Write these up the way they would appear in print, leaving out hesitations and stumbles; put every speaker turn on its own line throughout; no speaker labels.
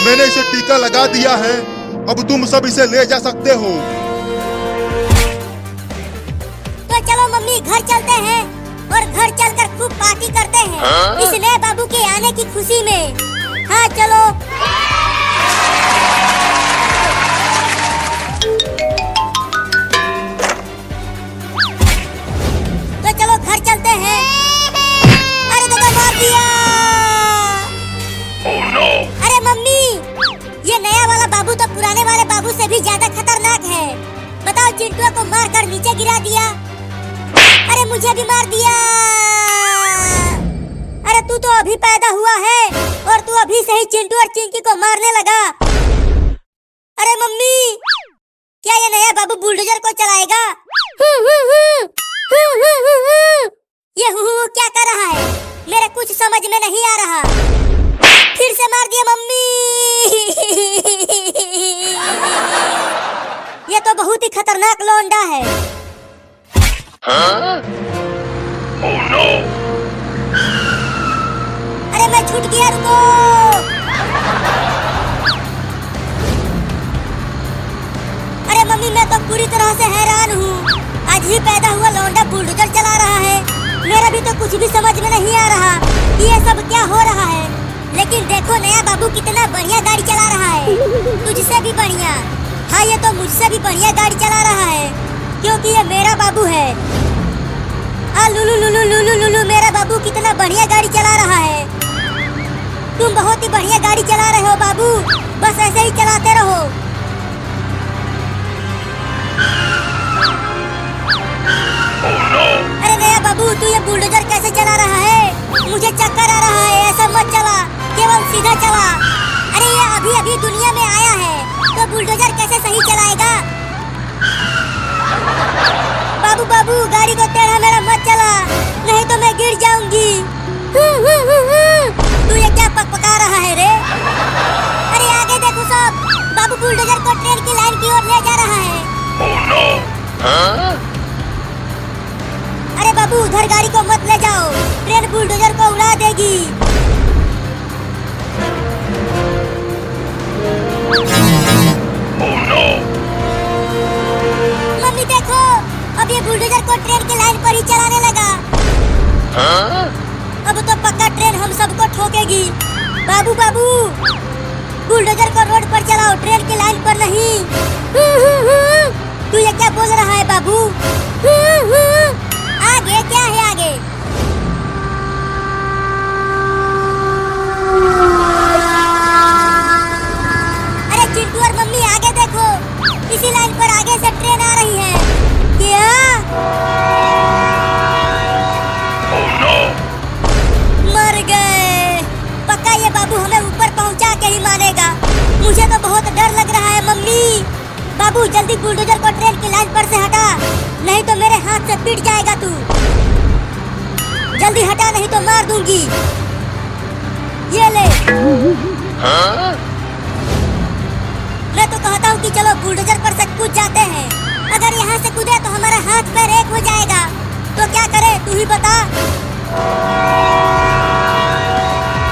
मैंने इसे टीका लगा दिया है। अब तुम सब इसे ले जा सकते हो।
तो चलो मम्मी घर चलते हैं और घर चलकर खूब पार्टी करते हैं इस नए बाबू के आने की खुशी में। हाँ चलो। तो चलो घर चलते हैं। अरे दादा मार दिया।
Oh no!
अरे मम्मी, ये नया वाला बाबू तो पुराने वाले बाबू से भी ज्यादा खतरनाक है। बताओ, चिंटू को मारकर नीचे गिरा दिया। अरे मुझे भी मार दिया। अरे तू तो अभी पैदा हुआ है और तू अभी से ही चिंटू और चिंकी को मारने लगा। अरे मम्मी, क्या ये नया बाबू बुलडोजर को चलाएगा? ये क्या कर रहा है? मेरे कुछ समझ में नहीं आ रहा। फिर से मार दिया मम्मी। ये तो बहुत ही खतरनाक लौंडा है।
Huh? Oh no!
अरे मैं छूट गया, रुको। अरे मम्मी, मैं तो पूरी तरह से हैरान हूँ। आज ही पैदा हुआ लौंडा बुलडोजर चला रहा है। मेरा भी तो कुछ भी समझ में नहीं आ रहा कि ये सब क्या हो रहा है। लेकिन देखो, नया बाबू कितना बढ़िया गाड़ी चला रहा है, तुझसे भी बढ़िया। हाँ, ये तो मुझसे भी बढ़िया गाड़ी चला रहा है, क्योंकि ये मेरा बाबू है। लुलु लुलु लुलु लुलु, मेरा बाबू कितना बढ़िया गाड़ी चला रहा है। तुम बहुत ही बढ़िया गाड़ी चला रहे हो बाबू, बस ऐसे ही चलाते रहो।
Oh no!
अरे नया बाबू, तू ये बुलडोजर कैसे चला रहा है? मुझे चक्कर आ रहा है। ऐसा मत चला, केवल सीधा चला। अरे ये अभी अभी दुनिया में आया है, तो बुलडोजर कैसे सही चलाएगा? बाबू बाबू, गाड़ी को टेढ़ा मेढ़ा मत चला, नहीं तो मैं गिर जाऊंगी। तू ये क्या पकपका रहा है रे? अरे आगे देखो सब, बाबू बुलडोजर को ट्रेन की लाइन की ओर ले जा रहा है।
Oh no! Huh?
अरे बाबू, उधर गाड़ी को मत ले जाओ, ट्रेन बुलडोजर को उड़ा देगी।
Oh no!
मम्मी देखो, अब ये बुलडोजर को ट्रेन की लाइन पर ही चलाने लगा।
Huh?
अब तो पक्का ट्रेन हम सबको ठोकेगी। बाबू बाबू, बुलडोजर को रोड पर चलाओ, ट्रेन की लाइन पर नहीं। तू ये क्या बोल रहा है बाबू? आगे क्या है आगे? अरे चिंटू और मम्मी, आगे देखो, इसी लाइन पर आगे से ट्रेन आ रही है। क्या?
Oh no!
मर गए। पक्का ये बाबू हमें ऊपर पहुंचा के ही मारेगा। मुझे तो बहुत डर लग रहा है मम्मी। बाबू, जल्दी बुलडोजर को ट्रेन की लाइन पर से हटा, नहीं तो मेरे हाथ से पिट जाएगा तू। जल्दी हटा, नहीं तो मार दूंगी। ये ले।
Huh?
मैं तो कहता हूँ कि चलो बुलडोजर पर से कूद जाते हैं। अगर यहाँ से कूदे तो हमारा हाथ पैर एक हो जाएगा। तो क्या करें, तू ही बता।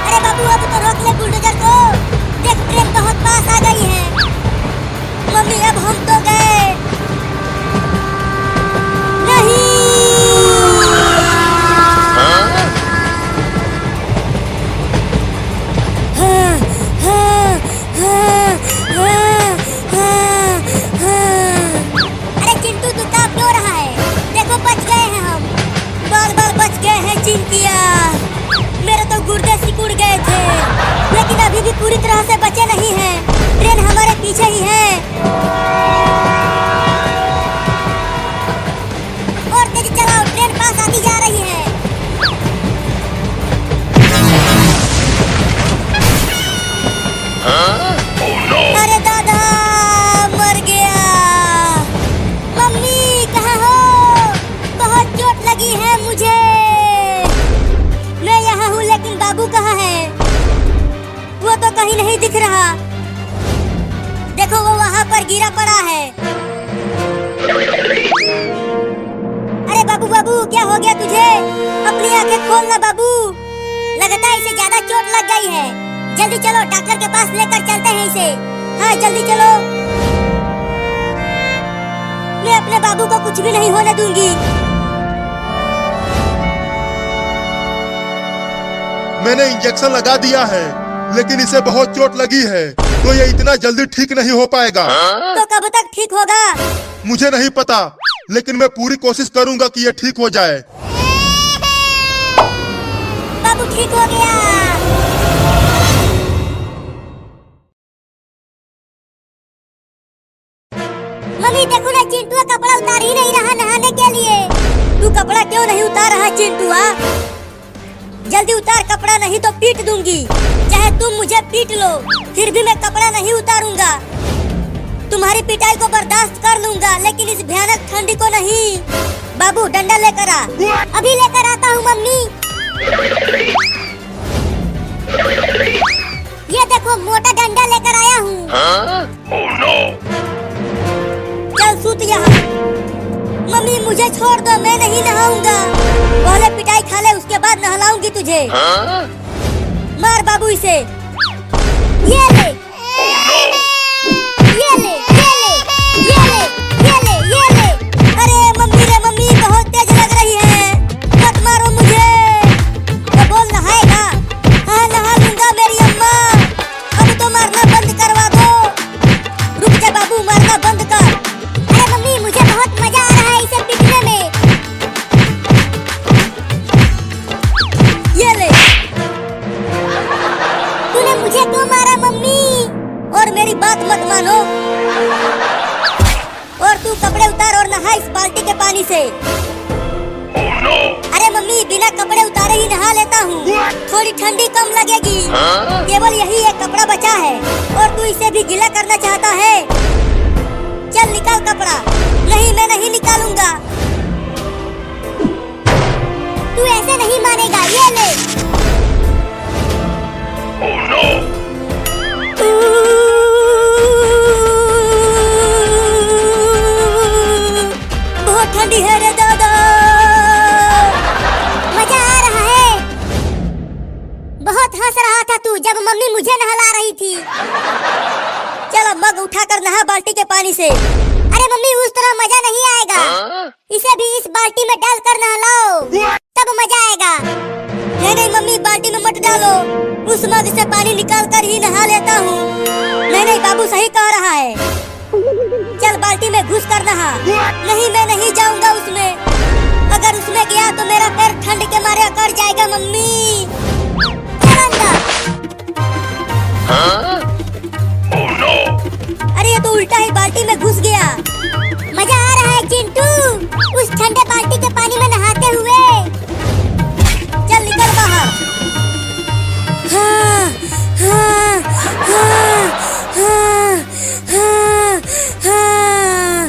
अरे बाबू, अब तो रोक ले बुलडोजर को। देख, ट्रेन बहुत पास आ गई है। मम्मी, अब हम तो गए। नहीं।
Huh?
हाँ, हाँ, हाँ, हाँ, हाँ, हाँ। अरे चिंटू, तू कांप क्यों रहा है? देखो, बच गए हैं हम। बाल बाल बच गए हैं चिंकिया। मेरे तो गुर्दे सिकुड़ गए थे, लेकिन अभी भी पूरी तरह से बचे नहीं हैं। ट्रेन हमारे पीछे ही है। और तेज चलाओ, ट्रेन पास आती जा रही है।
Huh? Oh no!
अरे दादा, मर गया। मम्मी कहाँ हो? बहुत चोट लगी है मुझे। मैं यहाँ हूँ, लेकिन बाबू कहाँ है? वो तो कहीं नहीं दिख रहा। देखो, वो वहाँ पर गिरा पड़ा है। अरे बाबू बाबू, क्या हो गया तुझे? अपनी आंखें खोलना बाबू। लगता है इसे ज्यादा चोट लग गई है। जल्दी चलो, डॉक्टर के पास लेकर चलते हैं इसे। हाँ जल्दी चलो। मैं अपने बाबू को कुछ भी नहीं होने दूंगी।
मैंने इंजेक्शन लगा दिया है, लेकिन इसे बहुत चोट लगी है, तो ये इतना जल्दी ठीक नहीं हो पाएगा।
तो कब तक ठीक होगा?
मुझे नहीं पता, लेकिन मैं पूरी कोशिश करूंगा कि ये ठीक हो जाए।
बाबू ठीक हो गया। मम्मी देखो ना, चिंटू कपड़ा उतार ही नहीं रहा नहाने के लिए। तू कपड़ा क्यों नहीं उतार रहा चिंटू? जल्दी उतार कपड़ा, नहीं तो पीट दूंगी। चाहे तुम मुझे पीट लो, फिर भी मैं कपड़ा नहीं उतारूंगा। तुम्हारी पिटाई को बर्दाश्त कर लूंगा, लेकिन इस भयानक ठंडी को नहीं। बाबू डंडा लेकर आ। अभी लेकर आता हूँ मम्मी। ये देखो मोटा डंडा लेकर आया हूँ।
Oh no!
चल सूत यहाँ। मम्मी मुझे छोड़ दो, मैं नहीं नहाऊंगा। पहले पिटाई खा ले, उसके बाद नहलाऊंगी तुझे। मार बाबू इसे। ये ले, ये ले, ये ले, ये ले, ये ले, ये ले। अरे मम्मी रे मम्मी, बहुत तेज लग रही है। मत मारो मुझे। तो बोल नहाएगा? हाँ नहा लूंगा मेरी अम्मा। अब तो मारना बंद करवा दो। रुक जा बाबू, मारना बंद कर। अरे मम्मी मुझे बहुत मजा आ रहा है इसे पीटने में। ये ले। तूने मुझे क्यों मारा मम्मी? और मेरी बात मत मानो। और तू कपड़े उतार और नहा इस बाल्टी के पानी से।
Oh no!
अरे मम्मी बिना कपड़े उतारे ही नहा लेता हूँ, थोड़ी ठंडी कम लगेगी। केवल यही एक कपड़ा बचा है, और तू इसे भी गीला करना चाहता है? चल निकाल कपड़ा। नहीं मैं नहीं निकालूंगा। तू ऐसे नहीं मानेगा। ये ले।
Oh no!
बहुत ठंडी है रे दादा। मजा आ रहा है। बहुत हंस रहा था तू जब मम्मी मुझे नहला रही थी। चलो मग उठाकर नहा बाल्टी के पानी से। अरे मम्मी उस तरह मजा नहीं आएगा। इसे भी इस बाल्टी में डालकर नहलाओ, तब मजा आएगा। नहीं नहीं मम्मी, बाल्टी में मत डालो। उस मग से पानी निकाल कर ही नहा लेता हूँ। नहीं नहीं बाबू सही कह रहा है। चल बाल्टी में घुस कर नहा। नहीं मैं नहीं जाऊंगा उसमें। अगर उसमें गया तो मेरा पैर ठंड के मारे अकड़ जाएगा मम्मी। चल अंदर।
Oh no!
अरे ये तो उल्टा ही बाल्टी में घुस गया। मजा आ रहा है चिंटू उस ठंडे बाल्टी के पानी में नहाते हुए। चल निकल बाहर। हाँ, हाँ, हाँ, हाँ, हाँ, हाँ।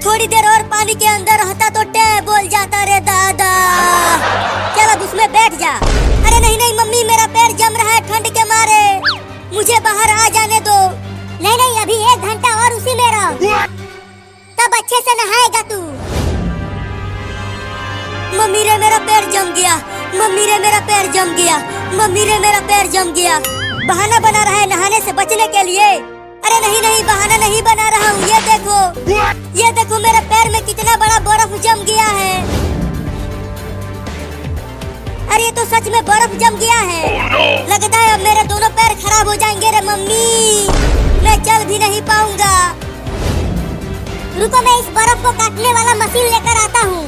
थोड़ी देर और पानी के अंदर रहता तो टे बोल जाता रे दादा। चल अब उसमें बैठ जा। अरे नहीं नहीं मम्मी, मेरा पैर जम रहा है ठंड के मारे। मुझे बाहर आ जाने दो। नहीं नहीं अभी 1 घंटा और उसी में रहो, तब अच्छे से नहाएगा तू। मम्मी रे मेरा पैर जम गया। मम्मी रे मेरा पैर जम गया। मम्मी रे मेरा पैर जम गया। बहाना बना रहा है नहाने से बचने के लिए। अरे नहीं नहीं बहाना नहीं बना रहा हूँ। ये देखो, ये देखो मेरे पैर में कितना बड़ा बर्फ जम गया है। अरे ये तो सच में बर्फ जम गया है। लगता है अब मेरे दोनों पैर खराब हो जाएंगे रे मम्मी। मैं चल भी नहीं पाऊंगा। रुको मैं इस बर्फ को काटने वाला मशीन लेकर आता हूँ।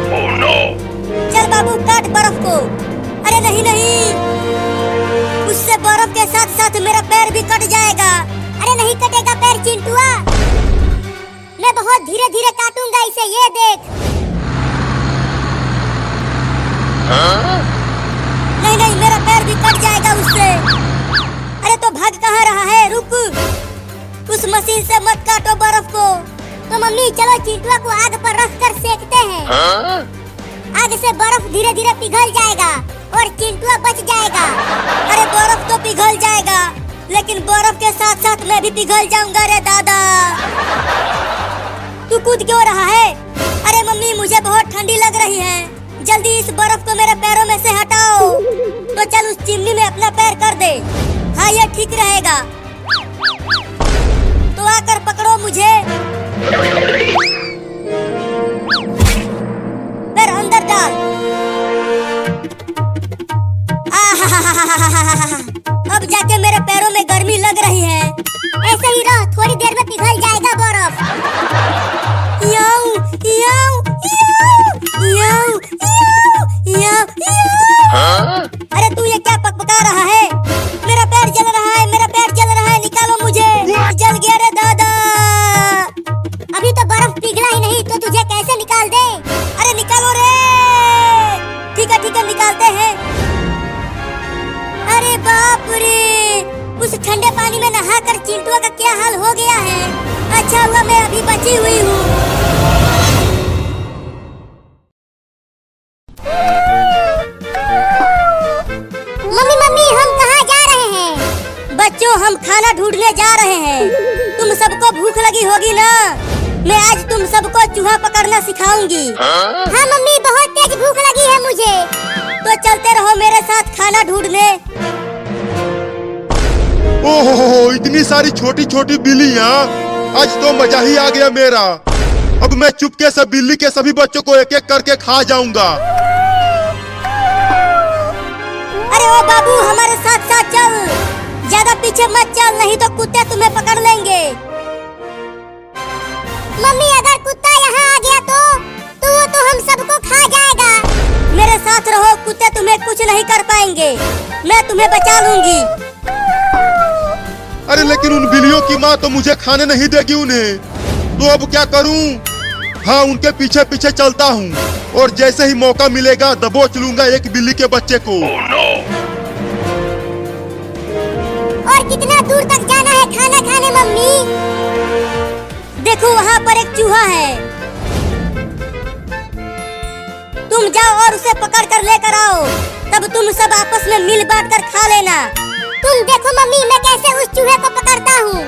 Oh no!
चल बाबू काट बर्फ को। अरे नहीं नहीं, उससे बर्फ के साथ साथ मेरा पैर भी कट जाएगा। अरे नहीं कटेगा पैर चिंटुआ, मैं बहुत धीरे धीरे काटूंगा इसे। ये देख। नहीं नहीं मेरा पैर भी कट जाएगा उससे। अरे तो भाग कहाँ रहा है? रुक, उस मशीन से मत काटो बर्फ को। तो मम्मी चलो चिंटुआ को आग पर रख कर सेकते हैं। आग से बर्फ धीरे धीरे पिघल जाएगा और चिंटुआ बच जाएगा। अरे बर्फ तो पिघल जाएगा, लेकिन बर्फ के साथ साथ मैं भी पिघल जाऊंगा रे दादा। तू कूद क्यों रहा है? अरे मम्मी मुझे बहुत ठंडी लग रही है, जल्दी इस बर्फ को मेरे पैरों में से हटाओ। तो चल उस चिमनी में अपना पैर कर दे। हाँ ये ठीक रहेगा। तो आकर पकड़ो मुझे। पैर अंदर डाल। अब जाके मेरे पैरों में गर्मी लग रही है। ऐसे ही रह, थोड़ी देर में पिघल जाएगा बर्फ। याऊ, याऊ, याऊ, याऊ, याऊ, याऊ। अरे तू ये क्या पकपका रहा है? मेरा पैर जल रहा है, मेरा पैर जल रहा है, निकालो मुझे। जल गया रे दादा। अभी तो बर्फ पिघला ही नहीं तो तुझे कैसे निकाल दे? अरे निकालो रे। ठीक है निकालते हैं। अरे बाप रे, उस ठंडे पानी में नहाकर चिंटुआ का क्या हाल हो गया है। अच्छा हुआ मैं अभी बची हुई हूँ। मम्मी हम कहाँ जा रहे हैं? बच्चों हम खाना ढूंढने जा रहे हैं। तुम सबको भूख लगी होगी ना? मैं आज तुम सबको चूहा पकड़ना सिखाऊंगी। हाँ मम्मी, बहुत तेज भूख लगी है मुझे। तो चलते रहो मेरे साथ खाना ढूंढने।
ओहो, इतनी सारी छोटी छोटी बिल्लियाँ, आज तो मजा ही आ गया मेरा। अब मैं चुपके से बिल्ली के सभी बच्चों को एक एक करके खा जाऊंगा।
अरे ओ बाबू, हमारे साथ साथ चल, ज्यादा पीछे मत चल, नहीं तो कुत्ते तुम्हें पकड़ लेंगे। मम्मी अगर कुत्ता यहाँ आ गया तो वो तो हम सबको खा जाएगा। मेरे साथ रहो, कुत्ते तुम्हें कुछ नहीं कर पाएंगे, मैं तुम्हें बचा लूंगी।
अरे लेकिन उन बिल्लियों की माँ तो मुझे खाने नहीं देगी उन्हें, तो अब क्या करूं? हाँ, उनके पीछे पीछे चलता हूँ और जैसे ही मौका मिलेगा दबोच लूंगा एक बिल्ली के बच्चे को।
Oh no!
और कितना दूर तक जाना है खाना खाने मम्मी? देखो वहाँ पर एक चूहा है, तुम जाओ और उसे पकड़ कर लेकर आओ, तब तुम सब आपस में मिल बांट कर खा लेना। तुम देखो मम्मी मैं कैसे उस चूहे को पकड़ता हूँ।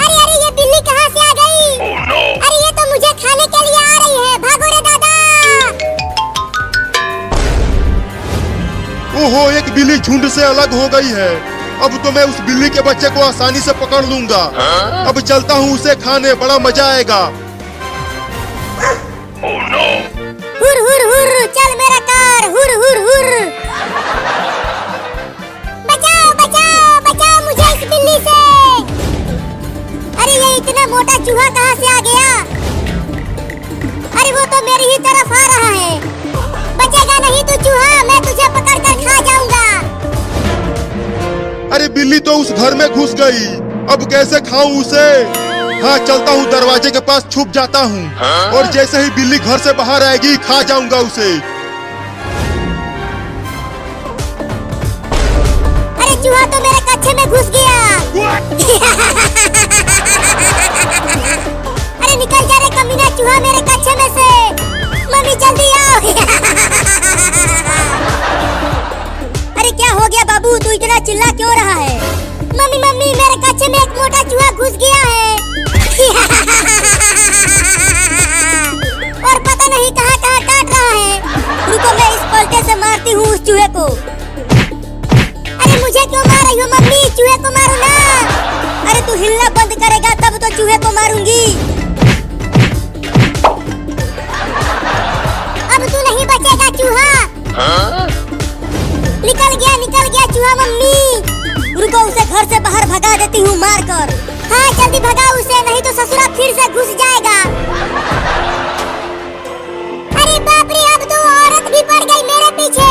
अरे ये बिल्ली कहाँ से आ गई?
Oh no!
अरे ये तो मुझे खाने के लिए आ रही है, भागो रे दादा।
ओहो, एक बिल्ली झुंड से अलग हो गई है। अब तो मैं उस बिल्ली के बच्चे को आसानी से पकड़ लूंगा। अब चलता हूँ उसे खाने, बड़ा मजा आएगा।
Oh no!
हुर हुर हुर, चल मेरा कार, हुर हुर हुर। बचाओ बचाओ बचाओ मुझे इस बिल्ली से। अरे ये इतना मोटा चूहा कहाँ से आ गया? अरे वो तो मेरी ही तरफ आ रहा है। बचेगा नहीं तू चूहा, मैं तुझे पकड़ कर खा जाऊंगा।
अरे बिल्ली तो उस घर में घुस गई, अब कैसे खाऊं उसे? हाँ, चलता हूँ दरवाजे के पास छुप जाता हूँ और जैसे ही बिल्ली घर से बाहर आएगी खा जाऊंगा उसे।
अरे चूहा तो मेरे कच्चे में घुस गया। अरे निकल जा रे कमीना चूहा मेरे कच्चे में से। मम्मी जल्दी आओ। अरे क्या हो गया बाबू, तू इतना चिल्ला क्यों रहा है? मम्मी मम्मी मेरे कच्चे में एक मोटा चूहा घुस गया है। और पता नहीं कहाँ कहाँ काट रहा है। रुको मैं इस पलटे से मारती हूँ उस चूहे को। अरे मुझे क्यों मार रही हो मम्मी? चूहे को मारो ना। अरे तू हिलना बंद करेगा तब तो चूहे को मारूंगी। अब तू नहीं बचेगा चूहा। निकल गया चूहा मम्मी। रुको उसे घर से बाहर भगा देती हूँ मार कर। हाँ जल्दी भगा उसे, नहीं तो ससुरा फिर से घुस जाएगा। अरे बाप रे, अब तो औरत भी पड़ गई मेरे पीछे।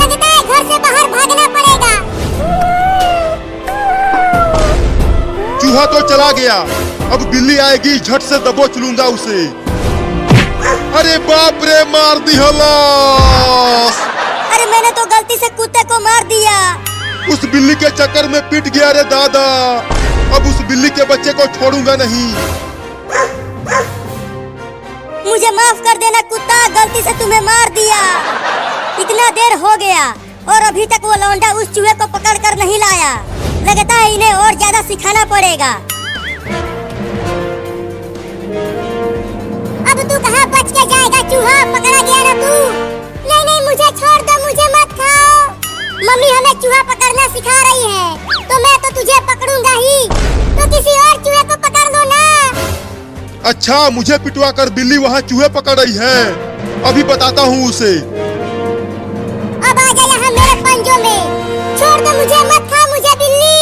लगता है घर से बाहर भागना पड़ेगा।
चूहा तो चला गया, अब बिल्ली आएगी झट से दबोच लूंगा उसे। अरे बाप रे, मार दी हलास।
अरे मैंने तो गलती से कुत्ते को मार दिया।
उस बिल्ली के चक्कर में पिट गया रे दादा। अब उस बिल्ली के बच्चे को छोड़ूंगा नहीं।
मुझे माफ कर देना कुत्ता, गलती से तुम्हें मार दिया। इतना देर हो गया और अभी तक वो लौंडा उस चूहे को पकड़ कर नहीं लाया। लगता है इन्हें और ज्यादा सिखाना पड़ेगा। गया ना तू। नहीं नहीं मुझे छोड़ दो, मुझे मत खाओ। मम्मी हमें चूहा पकड़ना सिखा रही है, तो मैं तो तुझे पकड़ूंगा ही, तो किसी और चूहे को पकड़ लो ना।
अच्छा, मुझे पिटवा कर बिल्ली वहाँ चूहे पकड़ रही है। अभी बताता हूँ उसे।
अब आ जा यहाँ मेरे पंजों में। छोड़ दो मुझे, मत खा मुझे बिल्ली।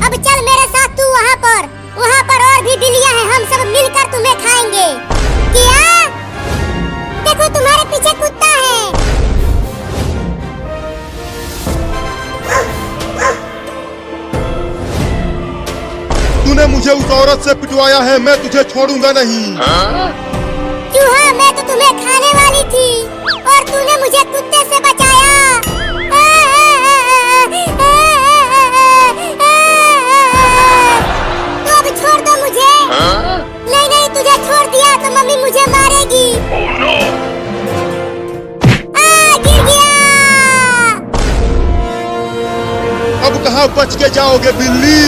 अब चल मेरे साथ तू वहाँ पर और भी बिल्लियाँ हैं, हम सब मिलकर तुम्हें खाएंगे। क्या? देखो तुम्हारे पीछे कुत्ता है।
तूने मुझे उस औरत से पिटवाया है, मैं तुझे छोड़ूंगा नहीं।
चूहा, मैं तो तुम्हें खाने वाली थी और तूने मुझे कुत्ते से बचाया। तो अब छोड़ दो मुझे। नहीं नहीं, तुझे छोड़ दिया तो मम्मी मुझे मारेगी।
Oh no!
गिर गया।
अब कहाँ बच के जाओगे बिल्ली?